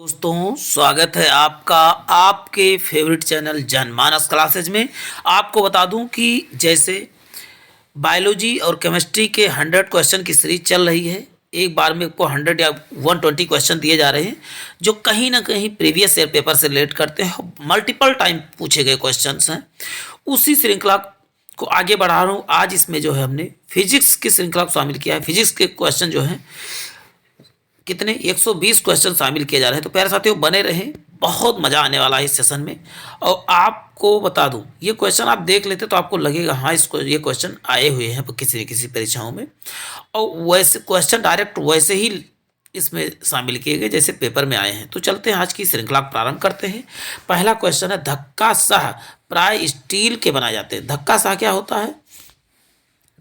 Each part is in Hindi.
दोस्तों, स्वागत है आपका आपके फेवरेट चैनल जनमानस क्लासेज में। आपको बता दूं कि जैसे बायोलॉजी और केमिस्ट्री के 100 क्वेश्चन की सीरीज चल रही है। एक बार में आपको 100 या 120 क्वेश्चन दिए जा रहे हैं जो कहीं ना कहीं प्रीवियस ईयर पेपर से रिलेट करते हैं, मल्टीपल टाइम पूछे गए क्वेश्चंस हैं। उसी श्रृंखला को आगे बढ़ा रहा हूँ। आज इसमें जो है हमने फिजिक्स की श्रृंखला को शामिल किया है। फिजिक्स के क्वेश्चन जो हैं कितने 120 क्वेश्चन शामिल किए जा रहे हैं। तो प्यारे साथियों, बने रहें, बहुत मज़ा आने वाला है इस सेशन में। और आपको बता दूं, ये क्वेश्चन आप देख लेते तो आपको लगेगा हाँ इसको ये क्वेश्चन आए हुए हैं किसी न किसी परीक्षाओं में, और वैसे क्वेश्चन डायरेक्ट वैसे ही इसमें शामिल किए गए जैसे पेपर में आए हैं। तो चलते हैं, आज की श्रृंखला प्रारंभ करते हैं। पहला क्वेश्चन है, धक्का सह प्राय स्टील के बनाए जाते हैं। धक्का सह क्या होता है?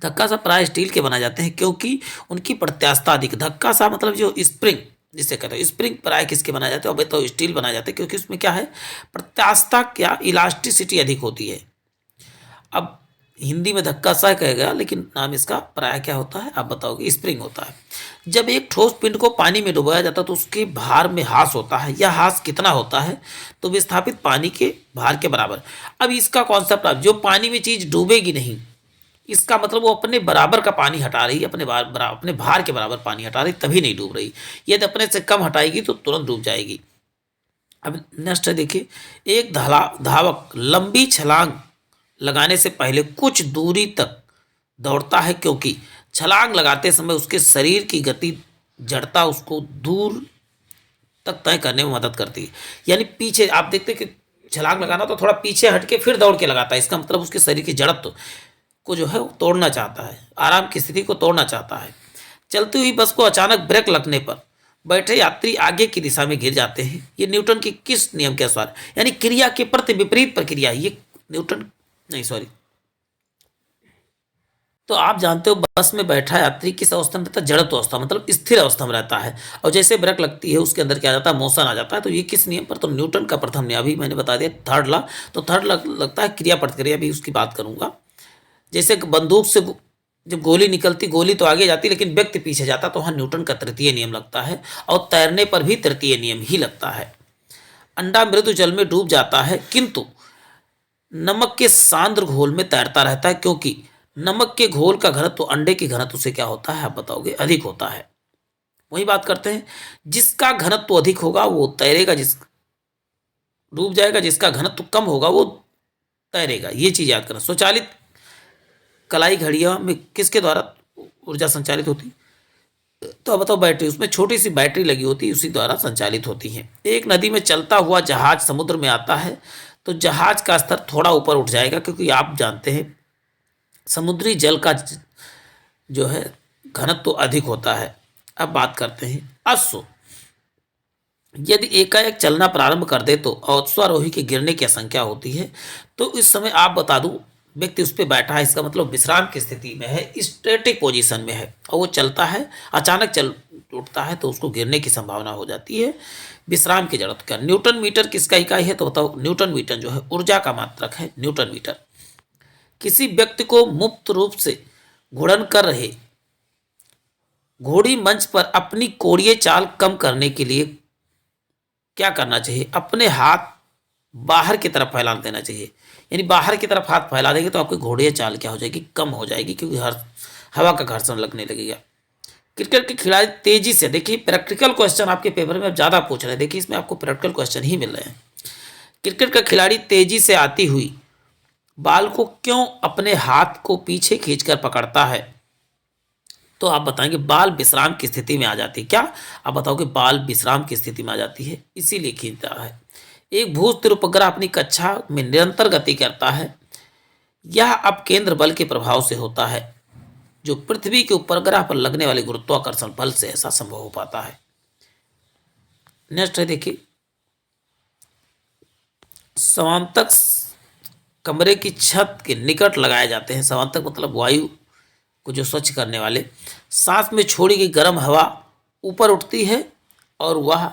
धक्का सा प्राय स्टील के बनाए जाते हैं क्योंकि उनकी प्रत्यास्थता अधिक। धक्का सा मतलब जो स्प्रिंग जिसे कहते हैं, स्प्रिंग प्राय किसके बनाए जाते हैं? अब तो स्टील बनाए जाते हैं क्योंकि उसमें क्या है, प्रत्यास्थता क्या इलास्टिसिटी अधिक होती है। अब हिंदी में धक्का सा कहेगा लेकिन नाम इसका प्राय क्या होता है आप बताओगे? स्प्रिंग होता है। जब एक ठोस पिंड को पानी में डुबाया जाता है तो उसके भार में ह्रास होता है। यह ह्रास कितना होता है? तो विस्थापित पानी के भार के बराबर। अब इसका कॉन्सेप्ट, आप जो पानी में चीज डूबेगी नहीं, इसका मतलब वो अपने बराबर का पानी हटा रही है, अपने भार के बराबर पानी हटा रही, तभी नहीं डूब रही। यदि अपने से कम हटाएगी तो तुरंत डूब जाएगी। अब नेक्स्ट है, देखिए, एक धावक लंबी छलांग लगाने से पहले कुछ दूरी तक दौड़ता है क्योंकि छलांग लगाते समय उसके शरीर की गति जड़ता उसको दूर तक तय करने में मदद करती है। यानी पीछे आप देखते हैं कि छलांग लगाना तो थोड़ा पीछे हट के फिर दौड़ के लगाता है। इसका मतलब उसके शरीर की जड़त्व को जो है वो तोड़ना चाहता है, आराम की स्थिति को तोड़ना चाहता है। चलती हुई बस को अचानक ब्रेक लगने पर बैठे यात्री आगे की दिशा में गिर जाते हैं। ये न्यूटन की किस नियम के अनुसार? यानी क्रिया के प्रति विपरीत प्रक्रिया। ये न्यूटन नहीं, सॉरी। तो आप जानते हो बस में बैठा यात्री किस अवस्था में रहता है? जड़त्व अवस्था, मतलब स्थिर अवस्था में रहता है। और जैसे ब्रेक लगती है उसके अंदर क्या आ जाता है? मोशन आ जाता है। तो ये किस नियम पर? तो न्यूटन का प्रथम नियम। अभी मैंने बता दिया थर्ड लॉ। तो थर्ड लगता है क्रिया प्रतिक्रिया, भी उसकी बात करूंगा। जैसे बंदूक से जब गोली निकलती, गोली तो आगे जाती लेकिन व्यक्ति पीछे जाता, तो वहां न्यूटन का तृतीय नियम लगता है। और तैरने पर भी तृतीय नियम ही लगता है। अंडा मृदु जल में डूब जाता है किंतु नमक के सांद्र घोल में तैरता रहता है क्योंकि नमक के घोल का घनत्व तो अंडे के घनत्व से क्या होता है आप बताओगे? अधिक होता है। वही बात करते हैं, जिसका घनत्व अधिक होगा वो तैरेगा, जिस डूब जाएगा। जिसका घनत्व कम होगा वो तैरेगा। ये चीज याद करना। स्वचालित कलाई घड़ियों में किसके द्वारा ऊर्जा संचालित होती? तो अब बताओ, बैटरी। उसमें छोटी सी बैटरी लगी होती है, उसी द्वारा संचालित होती है। एक नदी में चलता हुआ जहाज समुद्र में आता है तो जहाज का स्तर थोड़ा ऊपर उठ जाएगा क्योंकि आप जानते हैं समुद्री जल का जो है घनत्व तो अधिक होता है। अब बात करते हैं अश्व। यदि एकाएक चलना प्रारंभ कर दे तो अश्वारोही के गिरने की आशंका होती है। तो इस समय आप बता दूं, व्यक्ति उस पर बैठा है, इसका मतलब विश्राम की स्थिति में है, स्टैटिक पोजीशन में है, और वो चलता है, अचानक चल उठता है तो उसको गिरने की संभावना हो जाती है। विश्राम की जरूरत क्या? न्यूटन मीटर किसका इकाई है? तो बताओ, न्यूटन मीटर जो है ऊर्जा का मात्रक है। Newton metre. किसी व्यक्ति को मुक्त रूप से घुड़न कर रहे घोड़ी मंच पर अपनी कोड़ीय चाल कम करने के लिए क्या करना चाहिए? अपने हाथ बाहर की तरफ फैला देना चाहिए। यानी बाहर की तरफ हाथ फैला देंगे तो आपकी घोड़े चाल क्या हो जाएगी? कम हो जाएगी, क्योंकि हर हवा का घर्षण लगने लगेगा। क्रिकेट के खिलाड़ी तेजी से, देखिए प्रैक्टिकल क्वेश्चन आपके पेपर में अब ज्यादा पूछ रहे हैं। देखिए इसमें आपको प्रैक्टिकल क्वेश्चन ही मिल रहे हैं। क्रिकेट का खिलाड़ी तेजी से आती हुई बाल को क्यों अपने हाथ को पीछे खींचकर पकड़ता है? तो आप बताएंगे बाल विश्राम की स्थिति में आ जाती है। क्या आप बताओगे? बाल विश्राम की स्थिति में आ जाती है, इसीलिए खींचता है। एक भूस्थिर उपग्रह अपनी कक्षा में निरंतर गति करता है। यह अब केंद्र बल के प्रभाव से होता है जो पृथ्वी के उपग्रह पर लगने वाले गुरुत्वाकर्षण बल से ऐसा संभव हो पाता है। नेक्स्ट है, देखिए, समांतक कमरे की छत के निकट लगाए जाते हैं। समांतक मतलब वायु को जो स्वच्छ करने वाले। सांस में छोड़ी गई गर्म हवा ऊपर उठती है और वह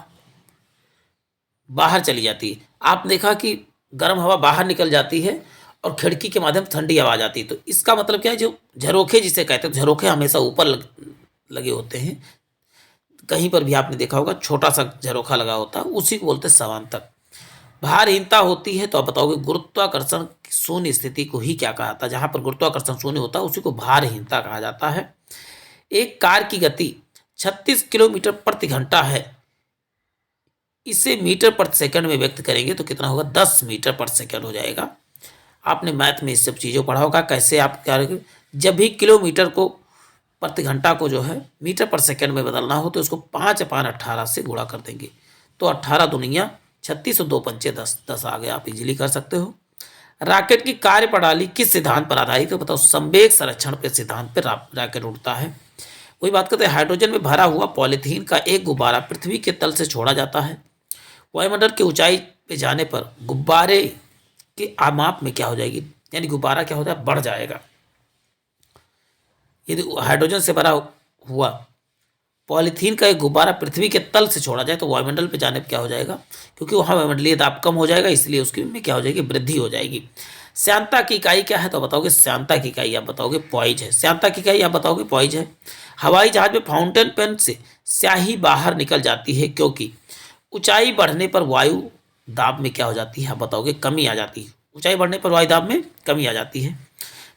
बाहर चली जाती है। आप देखा कि गर्म हवा बाहर निकल जाती है और खिड़की के माध्यम से ठंडी हवा आ जाती है। तो इसका मतलब क्या है? जो झरोखे जिसे कहते हैं, झरोखे हमेशा ऊपर लगे होते हैं। कहीं पर भी आपने देखा होगा छोटा सा झरोखा लगा होता है, उसी को बोलते हैं समांतर। भारहीनता होती है तो आप बताओगे गुरुत्वाकर्षण की शून्य स्थिति को ही क्या कहा जाता है। जहां पर गुरुत्वाकर्षण शून्य होता है उसी को भारहीनता कहा जाता है। एक कार की गति 36 किलोमीटर प्रति घंटा है, इसे मीटर प्रति सेकंड में व्यक्त करेंगे तो कितना होगा, 10 मीटर प्रति सेकंड हो जाएगा। आपने मैथ में इस सब चीज़ों पढ़ा होगा, कैसे आप क्या करेंगे, जब भी किलोमीटर को प्रति घंटा को जो है मीटर पर सेकंड में बदलना हो तो उसको 5/18 से गुणा कर देंगे, तो 18 दुनिया 36 और 2 पंचे 10, 10 आ गया, आप इजीली कर सकते हो। रॉकेट की कार्यप्रणाली किस सिद्धांत पर आधारित है, तो बताओ संवेग संरक्षण के सिद्धांत पर रॉकेट उड़ता है। वही बात करते हैं, हाइड्रोजन में भरा हुआ पॉलीथीन का एक गुब्बारा पृथ्वी के तल से छोड़ा जाता है। वायुमंडल की ऊंचाई पे जाने पर गुब्बारे के आमाप में क्या हो जाएगी, यानी गुब्बारा क्या होता है, बढ़ जाएगा। यदि हाइड्रोजन से भरा हुआ पॉलीथीन का एक गुब्बारा पृथ्वी के तल से छोड़ा जाए तो वायुमंडल पे जाने पर क्या हो जाएगा, क्योंकि वहाँ वायुमंडलीय दाब कम हो जाएगा, इसलिए उसकी में क्या हो जाएगी, वृद्धि हो जाएगी। श्यानता की इकाई क्या है, तो बताओगे श्यानता की इकाई आप बताओगे पॉइज है। श्यानता की इकाई आप बताओगे पॉइज है। हवाई जहाज में फाउंटेन पेन से स्याही बाहर निकल जाती है क्योंकि ऊंचाई बढ़ने पर वायु दाब में क्या हो जाती है, आप बताओगे कमी आ जाती है। ऊंचाई बढ़ने पर वायु दाब में कमी आ जाती है।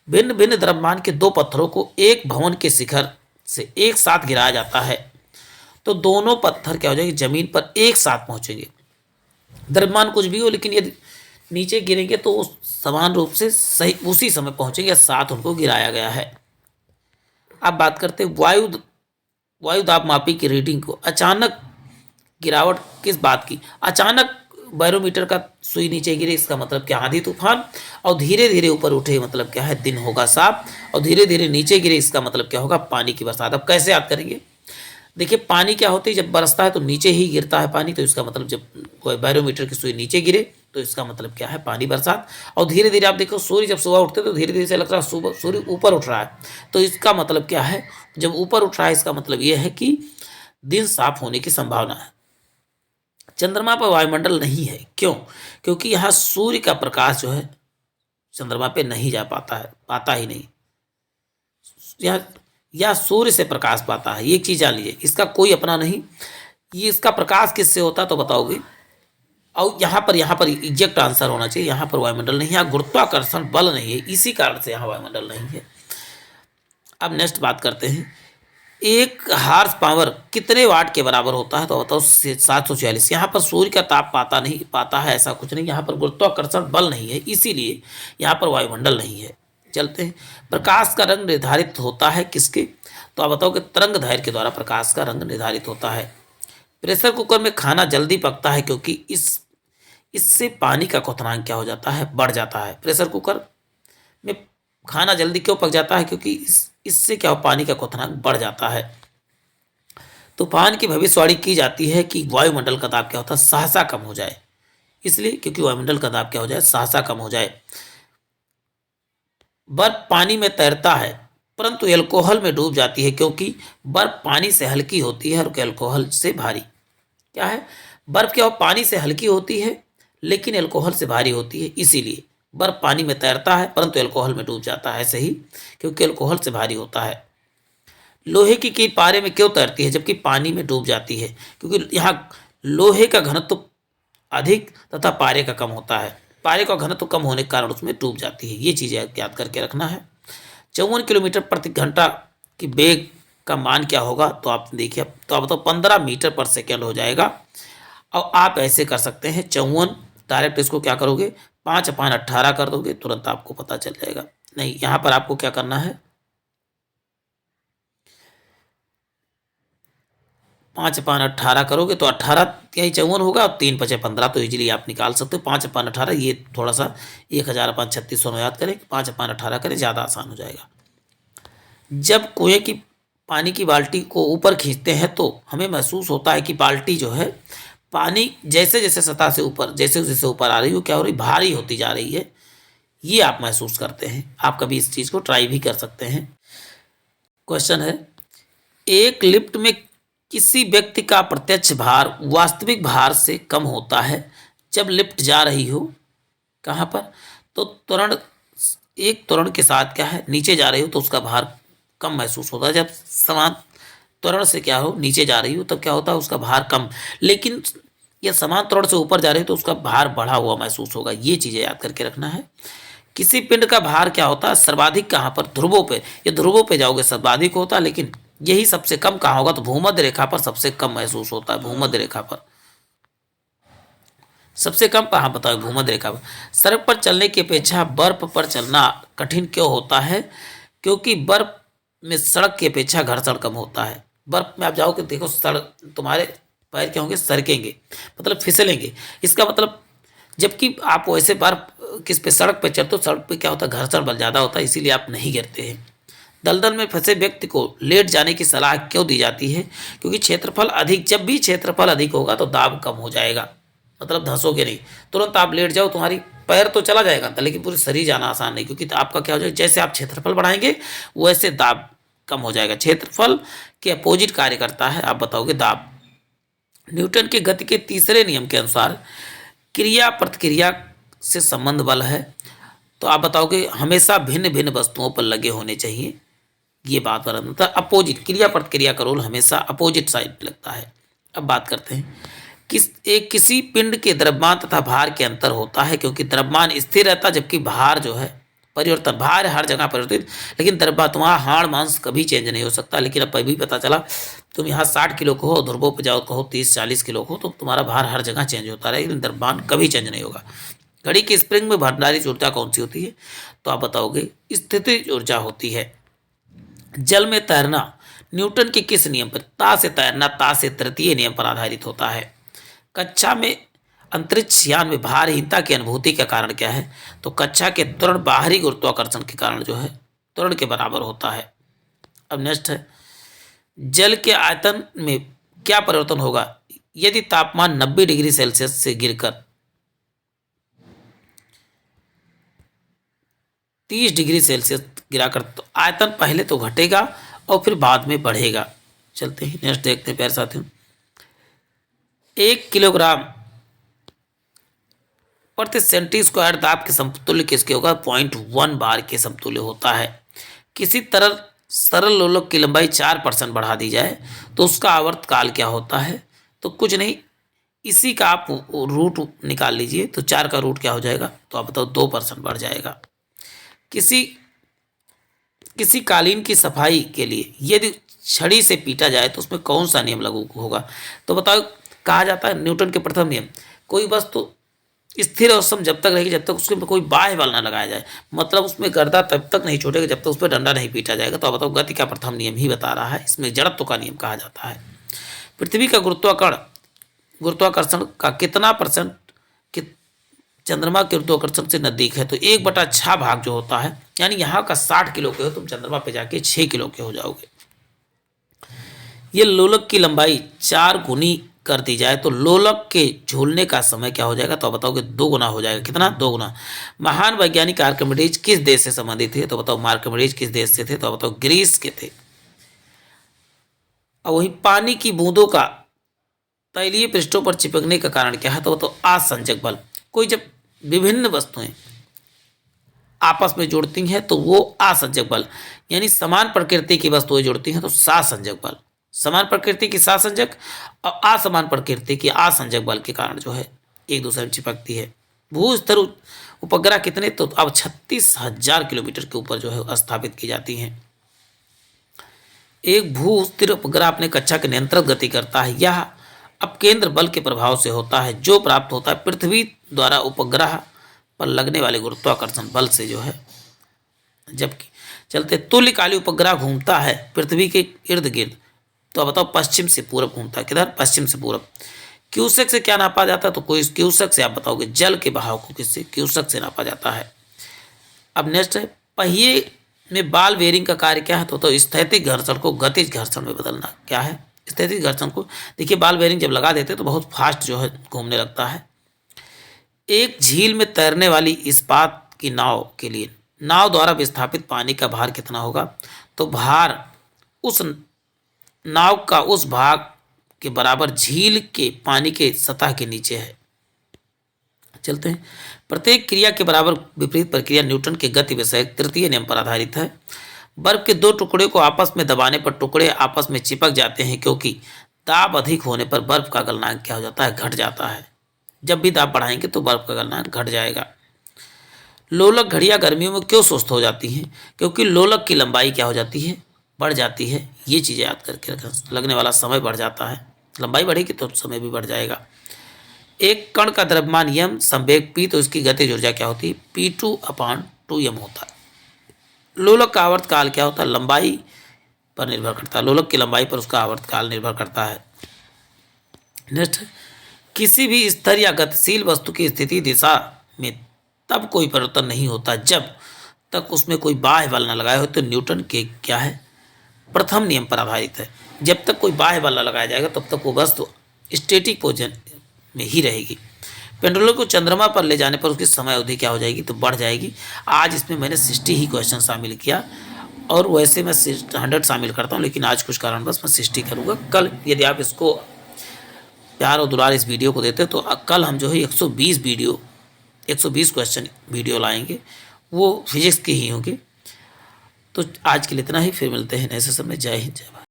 भिन्न भिन्न द्रव्यमान के दो पत्थरों को एक भवन के शिखर से एक साथ गिराया जाता है तो दोनों पत्थर क्या हो जाएंगे, जमीन पर एक साथ पहुंचेंगे। द्रव्यमान कुछ भी हो, लेकिन यदि नीचे गिरेंगे तो वो समान रूप से सही उसी समय पहुंचेंगे, साथ उनको गिराया गया है। अब बात करते हैं वायु दाब मापी की रीडिंग को। अचानक गिरावट किस बात की, अचानक बैरोमीटर का सुई नीचे गिरे इसका मतलब क्या, आंधी तूफान। और धीरे धीरे ऊपर उठे मतलब क्या है, दिन होगा साफ। और धीरे धीरे नीचे गिरे इसका मतलब क्या होगा, पानी की बरसात। अब कैसे याद करेंगे, देखिए पानी क्या होती है, जब बरसता है तो नीचे ही गिरता है पानी, तो इसका मतलब जब कोई बैरोमीटर की सुई नीचे गिरे तो इसका मतलब क्या है, पानी बरसात। और धीरे धीरे आप देखो सूर्य जब सुबह उठते तो धीरे धीरे से लग रहा है सूर्य ऊपर उठ रहा है, तो इसका मतलब क्या है, जब ऊपर उठ रहा है इसका मतलब यह है कि दिन साफ होने की संभावना है। चंद्रमा पर वायुमंडल नहीं है, क्यों, क्योंकि यहाँ सूर्य का प्रकाश जो है चंद्रमा पे नहीं जा पाता है, पाता ही नहीं, या सूर्य से प्रकाश पाता है। ये एक चीज जान लीजिए, इसका कोई अपना नहीं, ये इसका प्रकाश किससे होता है तो बताओगे। और यहाँ पर एग्जैक्ट आंसर होना चाहिए, यहाँ पर वायुमंडल नहीं है, यहाँ गुरुत्वाकर्षण बल नहीं है, इसी कारण से यहाँ वायुमंडल नहीं है। अब नेक्स्ट बात करते हैं, एक हार्स पावर कितने वाट के बराबर होता है, तो बताओ 746। यहाँ पर सूर्य का ताप पाता है ऐसा कुछ नहीं, यहाँ पर गुरुत्वाकर्षण बल नहीं है, इसीलिए यहाँ पर वायुमंडल नहीं है। चलते हैं, प्रकाश का रंग निर्धारित होता है किसके, तो आप बताओ कि तरंग दैर्घ्य के द्वारा प्रकाश का रंग निर्धारित होता है। प्रेशर कुकर में खाना जल्दी पकता है क्योंकि इससे पानी का क्वथनांक क्या हो जाता है, बढ़ जाता है। प्रेशर कुकर में खाना जल्दी क्यों पक जाता है, क्योंकि इससे क्या हो, पानी का क्वथनांक बढ़ जाता है। तूफान की भविष्यवाणी की जाती है कि वायुमंडल का दाब क्या होता है, सहसा कम हो जाए, इसलिए क्योंकि वायुमंडल का दाब क्या हो जाए, सहसा कम हो जाए। बर्फ पानी में तैरता है परंतु एल्कोहल में डूब जाती है क्योंकि बर्फ पानी से हल्की होती है और एल्कोहल से भारी। क्या है, बर्फ क्या हो, पानी से हल्की होती है लेकिन एल्कोहल से भारी होती है, इसीलिए बर्फ पानी में तैरता है परंतु एल्कोहल में डूब जाता है, सही, क्योंकि एल्कोहल से भारी होता है। लोहे की कील पारे में क्यों तैरती है जबकि पानी में डूब जाती है, क्योंकि यहाँ लोहे का घनत्व अधिक तथा पारे का कम होता है, पारे का घनत्व कम होने के कारण उसमें डूब जाती है। ये चीज़ें याद करके रखना है। 54 किलोमीटर प्रति घंटा की वेग का मान क्या होगा, तो आप देखिए, तो आप बताओ 15 मीटर पर सेकेंड हो जाएगा। और आप ऐसे कर सकते हैं 54 डायरेक्ट इसको क्या करोगे, 5/18 कर दोगे, तुरंत आपको पता चल जाएगा। नहीं, यहाँ पर आपको क्या करना है, 5/18 करोगे तो 18 यही 54 होगा और 3×5=15, तो इजीली आप निकाल सकते हो 5/18। ये थोड़ा सा 1000/3600 याद करें, 5/18 करें, ज़्यादा आसान हो जाएगा। जब कुएं की पानी की बाल्टी को ऊपर खींचते हैं तो हमें महसूस होता है कि बाल्टी जो है पानी जैसे जैसे सतह से ऊपर जैसे जैसे ऊपर आ रही हो, क्या हो रही, भारी होती जा रही है, ये आप महसूस करते हैं। आप कभी इस चीज़ को ट्राई भी कर सकते हैं। क्वेश्चन है, एक लिफ्ट में किसी व्यक्ति का प्रत्यक्ष भार वास्तविक भार से कम होता है जब लिफ्ट जा रही हो, कहाँ पर, तो त्वरण के साथ क्या है, नीचे जा रही हो तो उसका भार कम महसूस होता है जब समान त्वरण से क्या हो नीचे जा रही हो तब क्या होता है उसका भार कम, लेकिन यह समान त्वरण से ऊपर जा रही है तो उसका भार बढ़ा हुआ महसूस होगा। ये चीजें याद करके रखना है। किसी पिंड का भार क्या होता है सर्वाधिक कहाँ पर, ध्रुवों पे, ये ध्रुवों पे जाओगे सर्वाधिक होता है, लेकिन यही सबसे कम कहाँ होगा तो भूमध्य रेखा पर सबसे कम महसूस होता है। भूमध्य रेखा पर सबसे कम कहाँ बताओ, भूमध्य रेखा पर। सड़क पर चलने की अपेक्षा बर्फ पर चलना कठिन क्यों होता है, क्योंकि बर्फ में सड़क की अपेक्षा घर्षण कम होता है। बर्फ में आप जाओगे देखो सड़क तुम्हारे पैर क्या होंगे सरकेंगे, मतलब फिसलेंगे। इसका मतलब जबकि आप वैसे बर्फ किस पे सड़क पे चलते हो, सड़क पे क्या होता है घर्षण बल ज़्यादा होता है, इसीलिए आप नहीं गिरते हैं। दलदल में फंसे व्यक्ति को लेट जाने की सलाह क्यों दी जाती है, क्योंकि क्षेत्रफल अधिक, जब भी क्षेत्रफल अधिक होगा तो दाब कम हो जाएगा, मतलब धंसोगे नहीं। तुरंत आप लेट जाओ तुम्हारी पैर तो चला जाएगा अंदर, लेकिन पूरी शरीर जाना आसान नहीं, क्योंकि आपका क्या हो जाएगा जैसे आप क्षेत्रफल बढ़ाएंगे वैसे दाब कम हो जाएगा। क्षेत्रफल के अपोजिट कार्य करता है, आप बताओगे दाब। न्यूटन के गति के तीसरे नियम के अनुसार क्रिया प्रतिक्रिया से संबंध बल है, तो आप बताओगे हमेशा भिन्न भिन्न वस्तुओं पर लगे होने चाहिए। ये बात पर मतलब अपोजिट, क्रिया प्रतिक्रिया का रोल हमेशा अपोजिट साइड पे लगता है। अब बात करते हैं किसी पिंड के द्रव्यमान तथा भार के अंतर होता है, क्योंकि द्रव्यमान स्थिर रहता है जबकि भार जो है परिवर्तन, भार हर जगह परिवर्तित, लेकिन द्रव्यमान तुम्हारा हाड़ मांस कभी चेंज नहीं हो सकता। लेकिन अब अभी पता चला तुम यहाँ 60 किलो को हो, ध्रुवों पे जाओ कहो 30-40 किलो को, तो तुम्हारा भार हर जगह चेंज होता रहेगा, लेकिन द्रव्यमान कभी चेंज नहीं होगा। घड़ी की स्प्रिंग में भंडारित ऊर्जा कौन सी होती है, तो आप बताओगे स्थितिज ऊर्जा होती है। जल में तैरना न्यूटन के किस नियम पर, ता से तैरना ता से तृतीय नियम पर आधारित होता है। कक्षा में अंतरिक्ष यान में भारहीनता की अनुभूति का कारण क्या है, तो कक्षा के त्वरण बाहरी गुरुत्वाकर्षण के कारण जो है त्वरण के बराबर होता है। अब नेक्स्ट है जल के आयतन में क्या परिवर्तन होगा यदि तापमान 90 डिग्री सेल्सियस से गिरकर 30 डिग्री सेल्सियस गिराकर, तो आयतन पहले तो घटेगा और फिर बाद में बढ़ेगा। चलते हैं नेक्स्ट देखते हैं प्यारे साथियों। 1 किलोग्राम प्रति सेंटी स्क्वायर दाब के समतुल्य किसके होगा, 0.1 बार के समतुल्य होता है। किसी तरल सरल लोलक की लंबाई 4% बढ़ा दी जाए तो उसका आवर्त काल क्या होता है, तो कुछ नहीं, इसी का आप रूट निकाल लीजिए, तो 4 का रूट क्या हो जाएगा, तो आप बताओ 2% बढ़ जाएगा। किसी कालीन की सफाई के लिए यदि छड़ी से पीटा जाए तो उसमें कौन सा नियम लागू होगा, तो बताओ कहा जाता है न्यूटन के प्रथम नियम, कोई वस्तु स्थिर अवस्था जब तक रहेगी जब तक उसके ऊपर कोई बाह्य बल ना लगाया जाए, मतलब उसमें गर्दा तब तक नहीं छूटेगा जब तक उस पर डंडा नहीं पीटा जाएगा। तो आप बताओ गति का प्रथम नियम ही बता रहा है, इसमें जड़त्व का नियम कहा जाता है। पृथ्वी का गुरुत्वाकर्षण का कितना परसेंट कि चंद्रमा के गुरुत्वाकर्षण से नजदीक है, तो 1/6 भाग जो होता है, यानी यहाँ का 60 किलो के हो तुम चंद्रमा पे जाके 6 किलो के हो जाओगे। ये लोलक की लंबाई 4 गुनी कर दी जाए तो लोलक के झूलने का समय क्या हो जाएगा, तो बताओगे 2 गुना हो जाएगा। कितना, 2 गुना। महान वैज्ञानिक आर्किमिडीज किस देश से संबंधित थे, तो बताओ आर्किमिडीज किस देश से थे, तो बताओ ग्रीस के थे। और वही पानी की बूंदों का तैलीय पृष्ठों पर चिपकने का कारण क्या है, तो बताओ आसंजक बल। कोई जब विभिन्न वस्तुएं आपस में जुड़ती हैं तो वो आसंजक बल, यानी समान प्रकृति की वस्तुएं जुड़ती हैं तो सासंजक बल, समान प्रकृति की सासंजक और असमान प्रकृति की आसंजक बल के कारण जो है एक दूसरे में चिपकती है। भू स्तर उपग्रह कितने, तो अब 36,000 किलोमीटर के ऊपर जो है स्थापित की जाती हैं। एक भू स्थिर उपग्रह अपने कक्षा के नियंत्रित गति करता है, यह अब केंद्र बल के प्रभाव से होता है जो प्राप्त होता है पृथ्वी द्वारा उपग्रह पर लगने वाले गुरुत्वाकर्षण बल से जो है। जबकि चलते तुल्यकाली उपग्रह घूमता है पृथ्वी के इर्द गिर्द, तो बताओ पश्चिम से पूरब घूमता है, किधर, पश्चिम से पूरब। क्यूसेक से क्या नापा जाता है, तो कोई क्यूसेक से आप बताओगे जल के बहाव को किससे, क्यूसेक से नापा जाता है। अब नेक्स्ट है पहिए में बाल बेयरिंग का कार्य क्या है, तो स्थैतिक घर्षण को गतिज घर्षण में बदलना। क्या है, स्थैतिक घर्षण को, देखिए बाल बेयरिंग जब लगा देते तो बहुत फास्ट जो है घूमने लगता है। एक झील में तैरने वाली इस्पात की नाव के लिए नाव द्वारा विस्थापित पानी का भार कितना होगा, तो भार उस नाव का उस भाग के बराबर झील के पानी के सतह के नीचे है। चलते हैं, प्रत्येक क्रिया के बराबर विपरीत प्रक्रिया न्यूटन के गति विषयक तृतीय नियम पर आधारित है। बर्फ के दो टुकड़े को आपस में दबाने पर टुकड़े आपस में चिपक जाते हैं, क्योंकि दाब अधिक होने पर बर्फ का गलनांक क्या हो जाता है, घट जाता है। जब भी दाब बढ़ाएंगे तो बर्फ का गलनांक घट जाएगा। लोलक घड़ियां गर्मियों में क्यों सुस्त हो जाती हैं? क्योंकि लोलक की लंबाई क्या हो जाती है, बढ़ जाती है। ये चीज़ें याद करके रखें, लगने वाला समय बढ़ जाता है, लंबाई बढ़ेगी तो समय भी बढ़ जाएगा। एक कण का द्रव्यमान यम संवेग p, तो इसकी गतिज ऊर्जा क्या होती है, P2/2m होता है। लोलक का आवर्तकाल क्या होता है, लंबाई पर निर्भर करता है, लोलक की लंबाई पर उसका आवर्तकाल निर्भर करता है। नेक्स्ट, किसी भी स्थिर या गतिशील वस्तु की स्थिति दिशा में तब कोई परिवर्तन नहीं होता जब तक उसमें कोई बाह्य बल न लगाया हो, तो न्यूटन के क्या है, प्रथम नियम पर आधारित है। जब तक कोई बाह्य बल न लगाया जाएगा तब तक वो वस्तु स्टैटिक पोजीशन में ही रहेगी। पेंडुलम को चंद्रमा पर ले जाने पर उसकी समय अवधि क्या हो जाएगी, तो बढ़ जाएगी। आज इसमें मैंने 60 ही क्वेश्चन शामिल किया, और वैसे मैं 100 शामिल करता हूँ, लेकिन आज कुछ कारणवश मैं 60 करूँगा। कल यदि आप इसको प्यार और दुलार इस वीडियो को देते तो कल हम जो है 120 क्वेश्चन वीडियो लाएंगे, वो फिजिक्स के ही होंगे। तो आज के लिए इतना ही, फिर मिलते हैं नए सेशन में। जय हिंद, जय भारत।